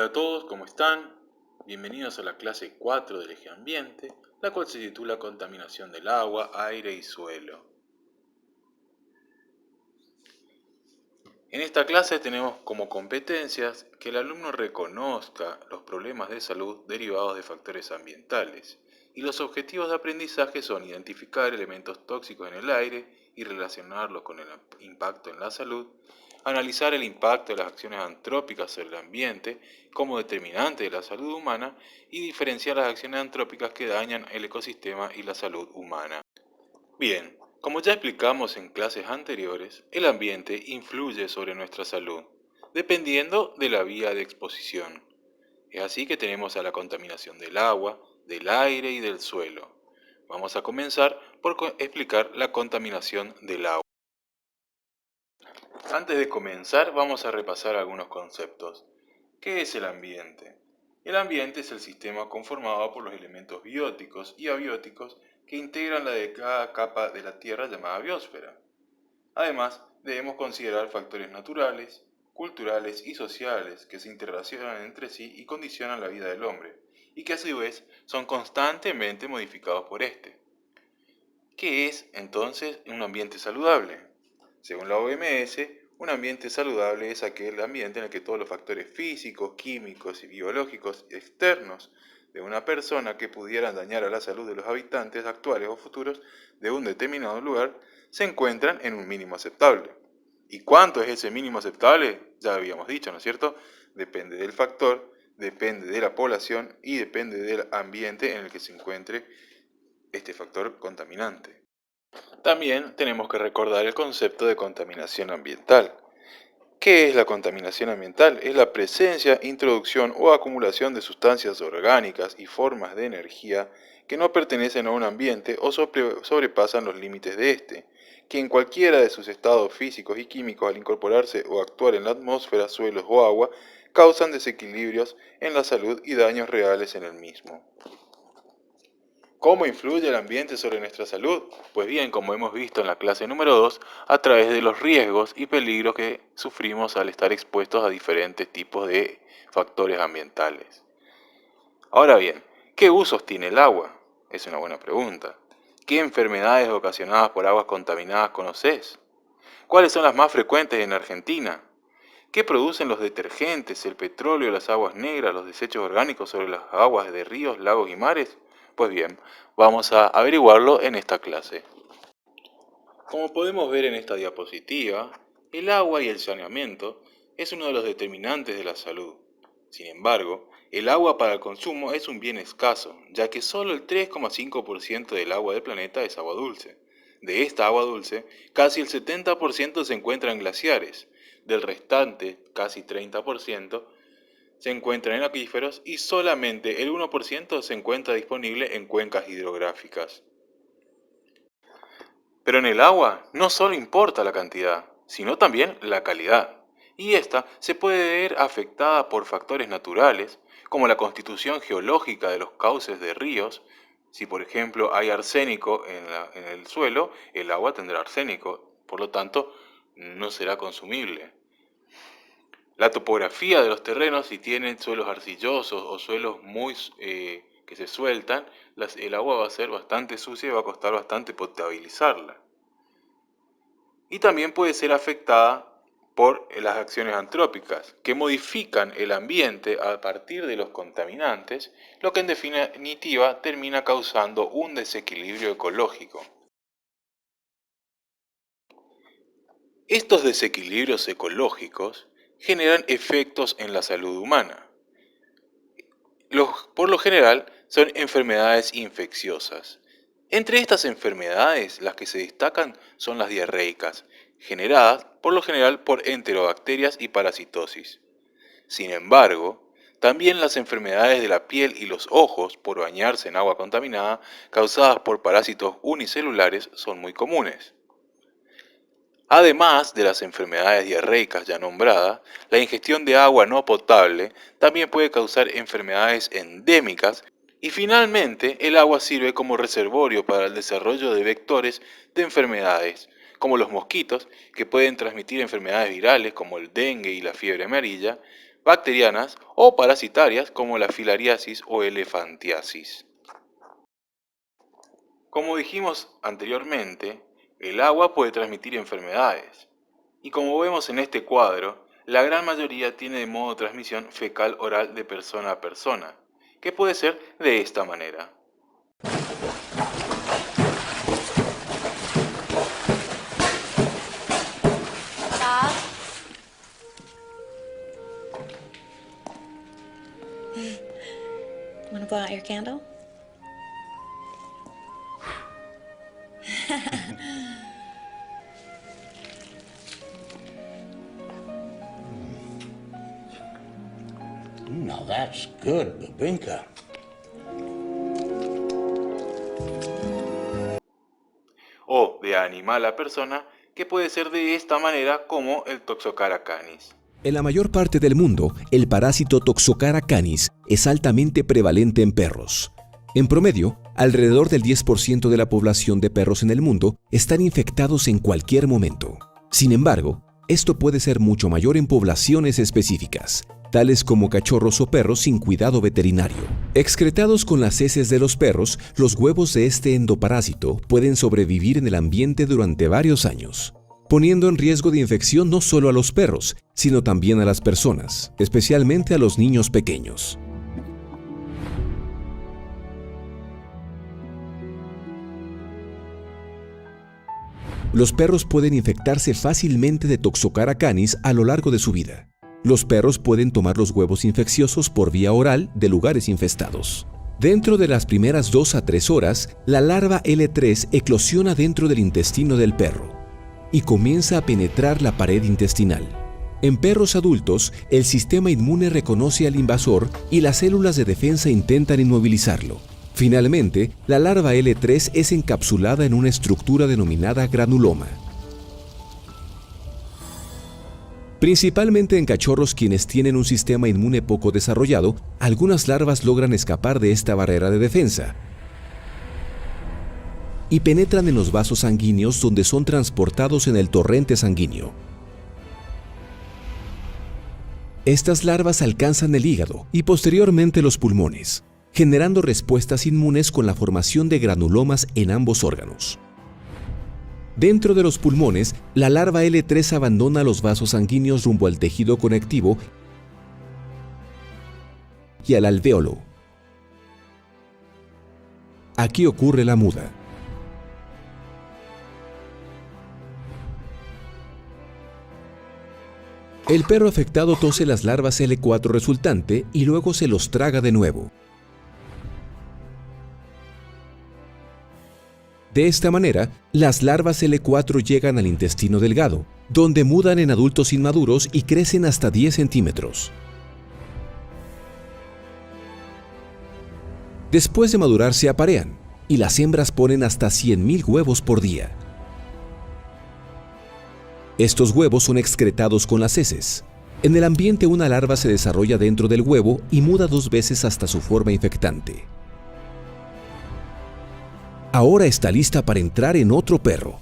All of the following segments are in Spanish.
Hola a todos, ¿cómo están? Bienvenidos a la clase 4 del eje ambiente, la cual se titula Contaminación del agua, aire y suelo. En esta clase tenemos como competencias que el alumno reconozca los problemas de salud derivados de factores ambientales, y los objetivos de aprendizaje son identificar elementos tóxicos en el aire y relacionarlos con el impacto en la salud, analizar el impacto de las acciones antrópicas sobre el ambiente como determinante de la salud humana y diferenciar las acciones antrópicas que dañan el ecosistema y la salud humana. Bien, como ya explicamos en clases anteriores, el ambiente influye sobre nuestra salud, dependiendo de la vía de exposición. Es así que tenemos a la contaminación del agua, del aire y del suelo. Vamos a comenzar por explicar la contaminación del agua. Antes de comenzar, vamos a repasar algunos conceptos. ¿Qué es el ambiente? El ambiente es el sistema conformado por los elementos bióticos y abióticos que integran la delgada capa de la Tierra llamada biosfera. Además, debemos considerar factores naturales, culturales y sociales que se interrelacionan entre sí y condicionan la vida del hombre, y que a su vez son constantemente modificados por este. ¿Qué es entonces un ambiente saludable? Según la OMS, un ambiente saludable es aquel ambiente en el que todos los factores físicos, químicos y biológicos externos de una persona que pudieran dañar a la salud de los habitantes actuales o futuros de un determinado lugar se encuentran en un mínimo aceptable. ¿Y cuánto es ese mínimo aceptable? Ya habíamos dicho, ¿no es cierto? Depende del factor, depende de la población y depende del ambiente en el que se encuentre este factor contaminante. También tenemos que recordar el concepto de contaminación ambiental. ¿Qué es la contaminación ambiental? Es la presencia, introducción o acumulación de sustancias orgánicas y formas de energía que no pertenecen a un ambiente o sobrepasan los límites de éste, que en cualquiera de sus estados físicos y químicos al incorporarse o actuar en la atmósfera, suelos o agua, causan desequilibrios en la salud y daños reales en el mismo. ¿Cómo influye el ambiente sobre nuestra salud? Pues bien, como hemos visto en la clase número 2, a través de los riesgos y peligros que sufrimos al estar expuestos a diferentes tipos de factores ambientales. Ahora bien, ¿qué usos tiene el agua? Es una buena pregunta. ¿Qué enfermedades ocasionadas por aguas contaminadas conoces? ¿Cuáles son las más frecuentes en Argentina? ¿Qué producen los detergentes, el petróleo, las aguas negras, los desechos orgánicos sobre las aguas de ríos, lagos y mares? Pues bien, vamos a averiguarlo en esta clase. Como podemos ver en esta diapositiva, el agua y el saneamiento es uno de los determinantes de la salud. Sin embargo, el agua para el consumo es un bien escaso, ya que solo el 3,5% del agua del planeta es agua dulce. De esta agua dulce, casi el 70% se encuentra en glaciares, del restante, casi 30%, se encuentra en acuíferos y solamente el 1% se encuentra disponible en cuencas hidrográficas. Pero en el agua no solo importa la cantidad, sino también la calidad. Y esta se puede ver afectada por factores naturales, como la constitución geológica de los cauces de ríos. Si por ejemplo hay arsénico en el suelo, el agua tendrá arsénico, por lo tanto no será consumible. La topografía de los terrenos, si tienen suelos arcillosos o suelos que se sueltan, el agua va a ser bastante sucia y va a costar bastante potabilizarla. Y también puede ser afectada por las acciones antrópicas, que modifican el ambiente a partir de los contaminantes, lo que en definitiva termina causando un desequilibrio ecológico. Estos desequilibrios ecológicos generan efectos en la salud humana. Por lo general, son enfermedades infecciosas. Entre estas enfermedades, las que se destacan son las diarreicas, generadas por lo general por enterobacterias y parasitosis. Sin embargo, también las enfermedades de la piel y los ojos por bañarse en agua contaminada, causadas por parásitos unicelulares, son muy comunes. Además de las enfermedades diarreicas ya nombradas, la ingestión de agua no potable también puede causar enfermedades endémicas y finalmente el agua sirve como reservorio para el desarrollo de vectores de enfermedades, como los mosquitos, que pueden transmitir enfermedades virales como el dengue y la fiebre amarilla, bacterianas o parasitarias como la filariasis o elefantiasis. Como dijimos anteriormente, el agua puede transmitir enfermedades. Y como vemos en este cuadro, la gran mayoría tiene de modo de transmisión fecal-oral de persona a persona, que puede ser de esta manera. Bob? Want to blow out your candle? Now that's good, Babinka. O de animal a persona, que puede ser de esta manera como el Toxocara canis. En la mayor parte del mundo, el parásito Toxocara canis es altamente prevalente en perros. En promedio, alrededor del 10% de la población de perros en el mundo están infectados en cualquier momento. Sin embargo, esto puede ser mucho mayor en poblaciones específicas, tales como cachorros o perros sin cuidado veterinario. Excretados con las heces de los perros, los huevos de este endoparásito pueden sobrevivir en el ambiente durante varios años, poniendo en riesgo de infección no solo a los perros, sino también a las personas, especialmente a los niños pequeños. Los perros pueden infectarse fácilmente de Toxocara canis a lo largo de su vida. Los perros pueden tomar los huevos infecciosos por vía oral de lugares infestados. Dentro de las primeras 2 a 3 horas, la larva L3 eclosiona dentro del intestino del perro y comienza a penetrar la pared intestinal. En perros adultos, el sistema inmune reconoce al invasor y las células de defensa intentan inmovilizarlo. Finalmente, la larva L3 es encapsulada en una estructura denominada granuloma. Principalmente en cachorros quienes tienen un sistema inmune poco desarrollado, algunas larvas logran escapar de esta barrera de defensa y penetran en los vasos sanguíneos donde son transportados en el torrente sanguíneo. Estas larvas alcanzan el hígado y posteriormente los pulmones, generando respuestas inmunes con la formación de granulomas en ambos órganos. Dentro de los pulmones, la larva L3 abandona los vasos sanguíneos rumbo al tejido conectivo y al alvéolo. Aquí ocurre la muda. El perro afectado tose las larvas L4 resultante y luego se los traga de nuevo. De esta manera, las larvas L4 llegan al intestino delgado, donde mudan en adultos inmaduros y crecen hasta 10 centímetros. Después de madurar se aparean, y las hembras ponen hasta 100.000 huevos por día. Estos huevos son excretados con las heces. En el ambiente una larva se desarrolla dentro del huevo y muda 2 veces hasta su forma infectante. Ahora está lista para entrar en otro perro.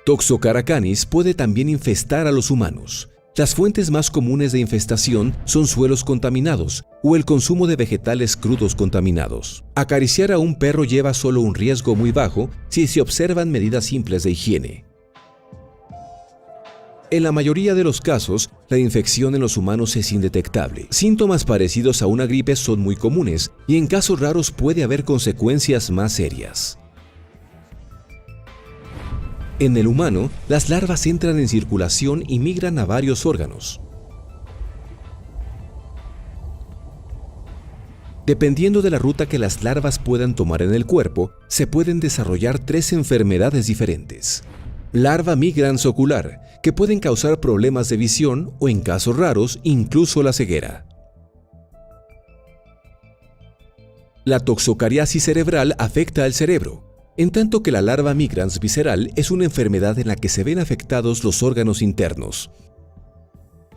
Toxocara canis puede también infestar a los humanos. Las fuentes más comunes de infestación son suelos contaminados o el consumo de vegetales crudos contaminados. Acariciar a un perro lleva solo un riesgo muy bajo si se observan medidas simples de higiene. En la mayoría de los casos, la infección en los humanos es indetectable. Síntomas parecidos a una gripe son muy comunes y en casos raros puede haber consecuencias más serias. En el humano, las larvas entran en circulación y migran a varios órganos. Dependiendo de la ruta que las larvas puedan tomar en el cuerpo, se pueden desarrollar 3 enfermedades diferentes. Larva migrans ocular, que pueden causar problemas de visión o en casos raros, incluso la ceguera. La toxocariasis cerebral afecta al cerebro, en tanto que la larva migrans visceral es una enfermedad en la que se ven afectados los órganos internos.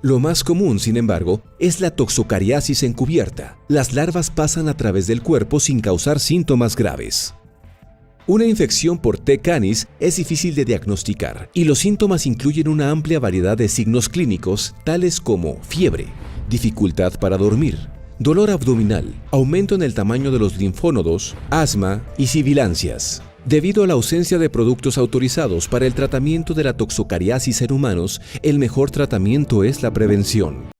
Lo más común, sin embargo, es la toxocariasis encubierta. Las larvas pasan a través del cuerpo sin causar síntomas graves. Una infección por T. canis es difícil de diagnosticar y los síntomas incluyen una amplia variedad de signos clínicos tales como fiebre, dificultad para dormir, dolor abdominal, aumento en el tamaño de los linfónodos, asma y sibilancias. Debido a la ausencia de productos autorizados para el tratamiento de la toxocariasis en humanos, el mejor tratamiento es la prevención.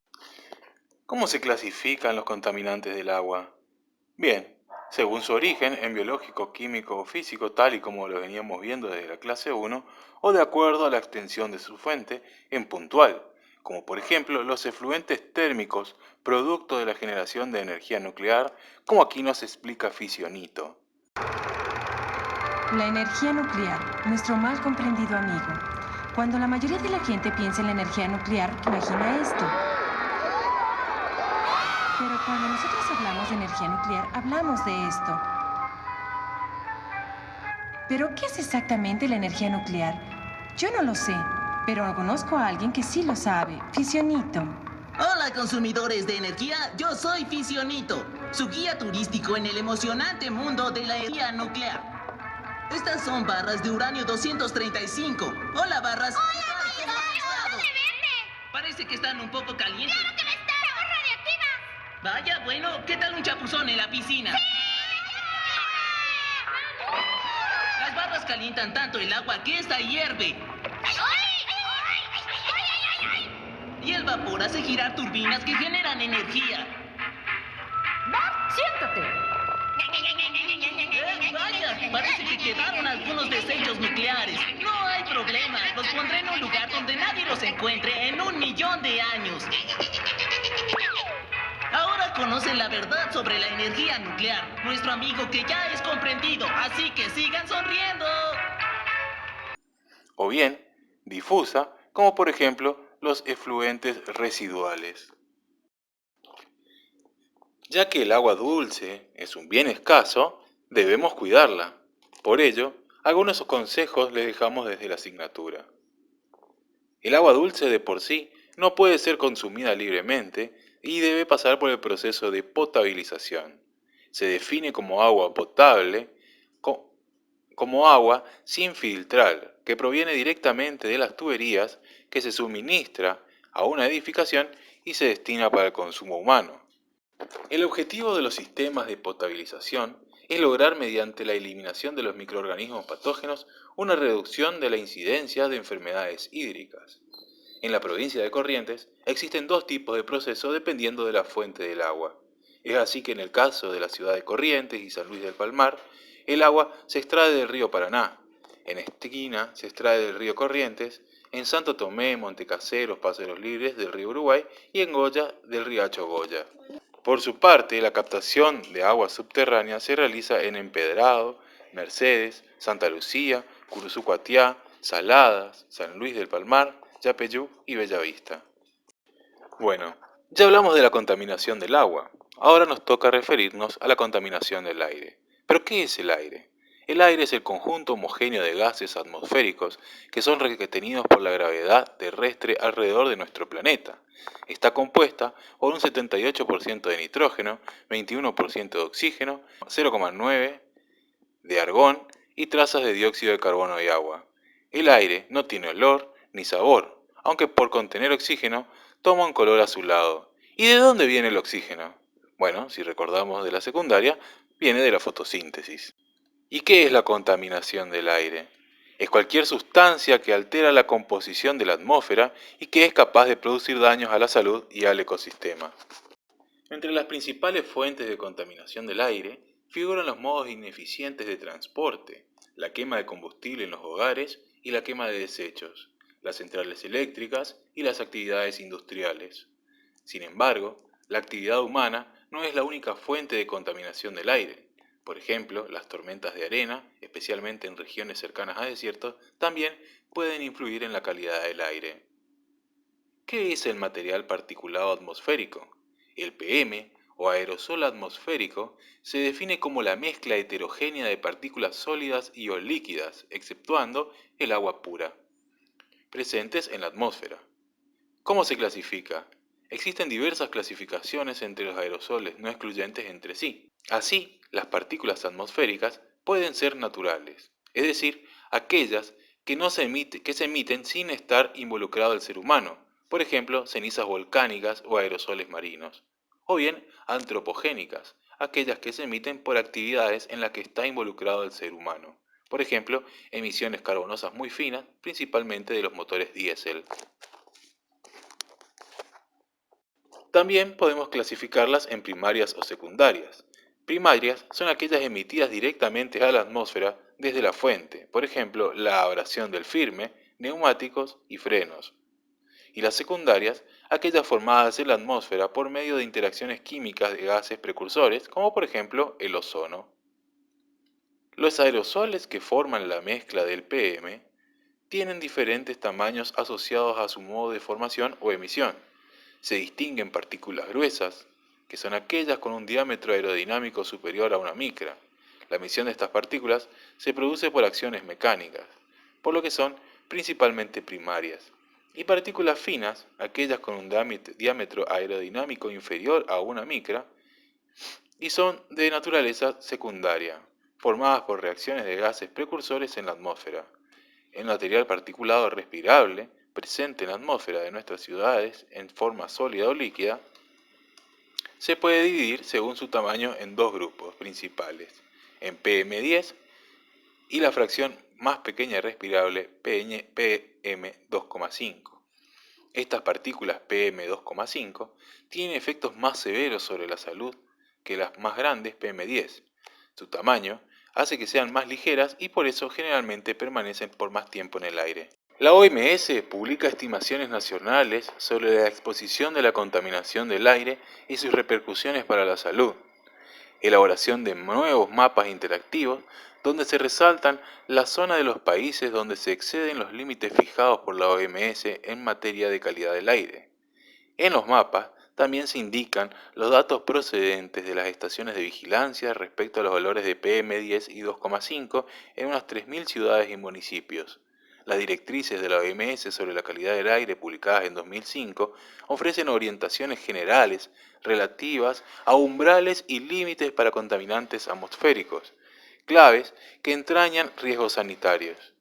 ¿Cómo se clasifican los contaminantes del agua? Bien, según su origen en biológico, químico o físico, tal y como lo veníamos viendo desde la clase 1, o de acuerdo a la extensión de su fuente en puntual, como por ejemplo los efluentes térmicos, producto de la generación de energía nuclear, como aquí nos explica Fisionito. La energía nuclear, nuestro mal comprendido amigo. Cuando la mayoría de la gente piensa en la energía nuclear, imagina esto. Pero cuando nosotros hablamos de energía nuclear, hablamos de esto. ¿Pero qué es exactamente la energía nuclear? Yo no lo sé, pero conozco a alguien que sí lo sabe, Fisionito. Hola consumidores de energía, yo soy Fisionito, su guía turístico en el emocionante mundo de la energía nuclear. Estas son barras de uranio 235. Hola barras. ¡Hola, amigo! ¡Qué gusto de verte! Parece que están un poco calientes. ¡Claro que lo está! ¡Somos radioactivas! Vaya, bueno, ¿qué tal un chapuzón en la piscina? ¡Sí! Las barras calientan tanto el agua que esta hierve. Y el vapor hace girar turbinas que generan energía. Bart, siéntate. Vaya, parece que quedaron algunos desechos nucleares. No hay problema, los pondré en un lugar donde nadie los encuentre en 1.000.000 de años. Ahora conocen la verdad sobre la energía nuclear, nuestro amigo que ya es comprendido, así que sigan sonriendo. O bien, difusa, como por ejemplo los efluentes residuales. Ya que el agua dulce es un bien escaso, debemos cuidarla. Por ello, algunos consejos les dejamos desde la asignatura. El agua dulce de por sí no puede ser consumida libremente y debe pasar por el proceso de potabilización. Se define como agua potable, como agua sin filtrar, que proviene directamente de las tuberías que se suministra a una edificación y se destina para el consumo humano. El objetivo de los sistemas de potabilización es lograr mediante la eliminación de los microorganismos patógenos una reducción de la incidencia de enfermedades hídricas. En la provincia de Corrientes existen dos tipos de procesos dependiendo de la fuente del agua. Es así que en el caso de la ciudad de Corrientes y San Luis del Palmar, el agua se extrae del río Paraná, en Esquina se extrae del río Corrientes, en Santo Tomé, Montecaseros, Paso de los Libres del río Uruguay y en Goya del riacho Goya. Por su parte, la captación de agua subterránea se realiza en Empedrado, Mercedes, Santa Lucía, Curuzucuatiá, Saladas, San Luis del Palmar, Yapeyú y Bellavista. Bueno, ya hablamos de la contaminación del agua. Ahora nos toca referirnos a la contaminación del aire. ¿Pero qué es el aire? El aire es el conjunto homogéneo de gases atmosféricos que son retenidos por la gravedad terrestre alrededor de nuestro planeta. Está compuesta por un 78% de nitrógeno, 21% de oxígeno, 0,9% de argón y trazas de dióxido de carbono y agua. El aire no tiene olor ni sabor, aunque por contener oxígeno toma un color azulado. ¿Y de dónde viene el oxígeno? Bueno, si recordamos de la secundaria, viene de la fotosíntesis. ¿Y qué es la contaminación del aire? Es cualquier sustancia que altera la composición de la atmósfera y que es capaz de producir daños a la salud y al ecosistema. Entre las principales fuentes de contaminación del aire figuran los modos ineficientes de transporte, la quema de combustible en los hogares y la quema de desechos, las centrales eléctricas y las actividades industriales. Sin embargo, la actividad humana no es la única fuente de contaminación del aire. Por ejemplo, las tormentas de arena, especialmente en regiones cercanas a desiertos, también pueden influir en la calidad del aire. ¿Qué es el material particulado atmosférico? El PM, o aerosol atmosférico, se define como la mezcla heterogénea de partículas sólidas y o líquidas, exceptuando el agua pura, presentes en la atmósfera. ¿Cómo se clasifica? Existen diversas clasificaciones entre los aerosoles no excluyentes entre sí. Así, las partículas atmosféricas pueden ser naturales, es decir, aquellas que se emiten sin estar involucrado el ser humano, por ejemplo, cenizas volcánicas o aerosoles marinos, o bien antropogénicas, aquellas que se emiten por actividades en las que está involucrado el ser humano, por ejemplo, emisiones carbonosas muy finas, principalmente de los motores diésel. También podemos clasificarlas en primarias o secundarias. Primarias son aquellas emitidas directamente a la atmósfera desde la fuente, por ejemplo, la abrasión del firme, neumáticos y frenos. Y las secundarias, aquellas formadas en la atmósfera por medio de interacciones químicas de gases precursores, como por ejemplo el ozono. Los aerosoles que forman la mezcla del PM tienen diferentes tamaños asociados a su modo de formación o emisión. Se distinguen partículas gruesas, que son aquellas con un diámetro aerodinámico superior a una micra. La emisión de estas partículas se produce por acciones mecánicas, por lo que son principalmente primarias. Y partículas finas, aquellas con un diámetro aerodinámico inferior a una micra, y son de naturaleza secundaria, formadas por reacciones de gases precursores en la atmósfera. El material particulado respirable, presente en la atmósfera de nuestras ciudades en forma sólida o líquida, se puede dividir según su tamaño en dos grupos principales, en PM10 y la fracción más pequeña respirable PM2,5. Estas partículas PM2,5 tienen efectos más severos sobre la salud que las más grandes PM10. Su tamaño hace que sean más ligeras y por eso generalmente permanecen por más tiempo en el aire. La OMS publica estimaciones nacionales sobre la exposición de la contaminación del aire y sus repercusiones para la salud. Elaboración de nuevos mapas interactivos donde se resaltan las zonas de los países donde se exceden los límites fijados por la OMS en materia de calidad del aire. En los mapas también se indican los datos procedentes de las estaciones de vigilancia respecto a los valores de PM10 y 2,5 en unas 3.000 ciudades y municipios. Las directrices de la OMS sobre la calidad del aire publicadas en 2005 ofrecen orientaciones generales relativas a umbrales y límites para contaminantes atmosféricos, claves que entrañan riesgos sanitarios.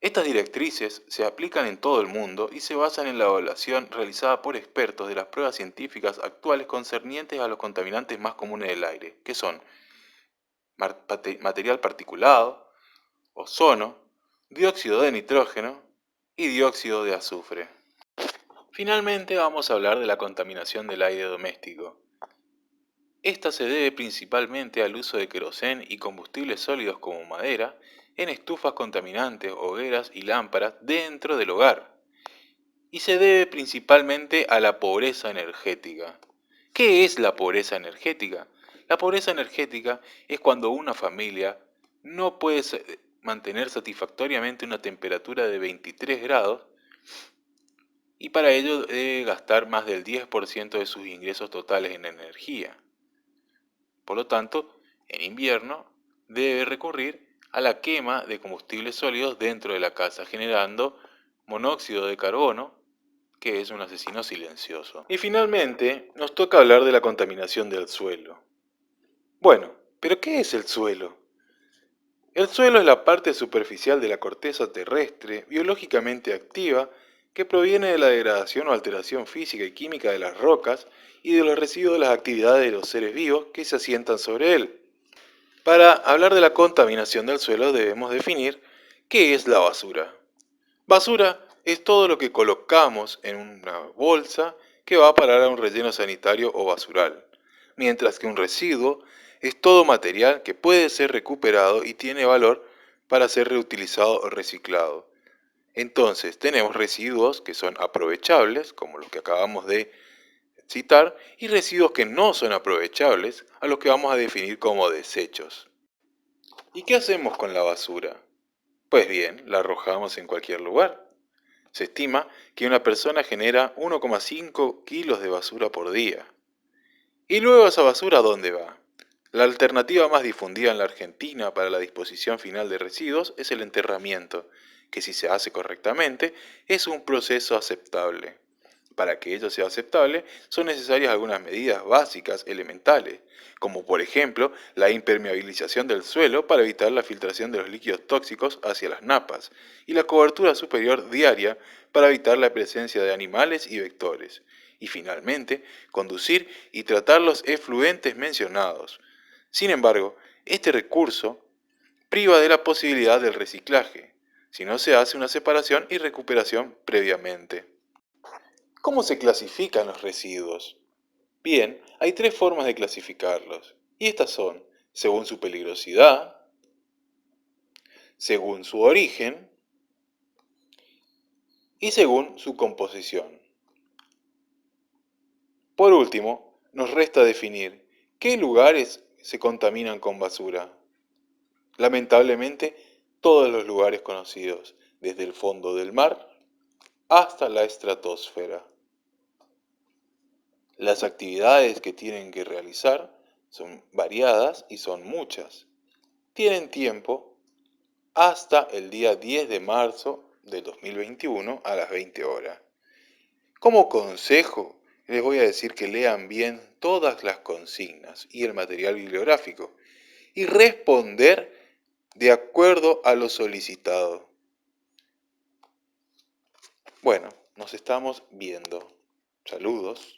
Estas directrices se aplican en todo el mundo y se basan en la evaluación realizada por expertos de las pruebas científicas actuales concernientes a los contaminantes más comunes del aire, que son material particulado, ozono, dióxido de nitrógeno y dióxido de azufre. Finalmente vamos a hablar de la contaminación del aire doméstico. Esta se debe principalmente al uso de querosén y combustibles sólidos como madera en estufas contaminantes, hogueras y lámparas dentro del hogar. Y se debe principalmente a la pobreza energética. ¿Qué es la pobreza energética? La pobreza energética es cuando una familia no puede mantener satisfactoriamente una temperatura de 23 grados y para ello debe gastar más del 10% de sus ingresos totales en energía. Por lo tanto, en invierno debe recurrir a la quema de combustibles sólidos dentro de la casa, generando monóxido de carbono, que es un asesino silencioso. Y finalmente, nos toca hablar de la contaminación del suelo. Bueno, ¿pero qué es el suelo? El suelo es la parte superficial de la corteza terrestre biológicamente activa que proviene de la degradación o alteración física y química de las rocas y de los residuos de las actividades de los seres vivos que se asientan sobre él. Para hablar de la contaminación del suelo debemos definir qué es la basura. Basura es todo lo que colocamos en una bolsa que va a parar a un relleno sanitario o basural, mientras que un residuo es todo material que puede ser recuperado y tiene valor para ser reutilizado o reciclado. Entonces tenemos residuos que son aprovechables, como los que acabamos de citar, y residuos que no son aprovechables, a los que vamos a definir como desechos. ¿Y qué hacemos con la basura? Pues bien, la arrojamos en cualquier lugar. Se estima que una persona genera 1,5 kilos de basura por día. ¿Y luego esa basura dónde va? La alternativa más difundida en la Argentina para la disposición final de residuos es el enterramiento, que si se hace correctamente es un proceso aceptable. Para que ello sea aceptable, son necesarias algunas medidas básicas elementales, como por ejemplo la impermeabilización del suelo para evitar la filtración de los líquidos tóxicos hacia las napas, y la cobertura superior diaria para evitar la presencia de animales y vectores. Y finalmente, conducir y tratar los efluentes mencionados. Sin embargo, este recurso priva de la posibilidad del reciclaje, si no se hace una separación y recuperación previamente. ¿Cómo se clasifican los residuos? Bien, hay tres formas de clasificarlos, y estas son según su peligrosidad, según su origen y según su composición. Por último, nos resta definir qué lugares se contaminan con basura. Lamentablemente, todos los lugares conocidos, desde el fondo del mar hasta la estratosfera. Las actividades que tienen que realizar son variadas y son muchas. Tienen tiempo hasta el día 10 de marzo de 2021 a las 20 horas. Como consejo, les voy a decir que lean bien todas las consignas y el material bibliográfico y responder de acuerdo a lo solicitado. Bueno, nos estamos viendo. Saludos.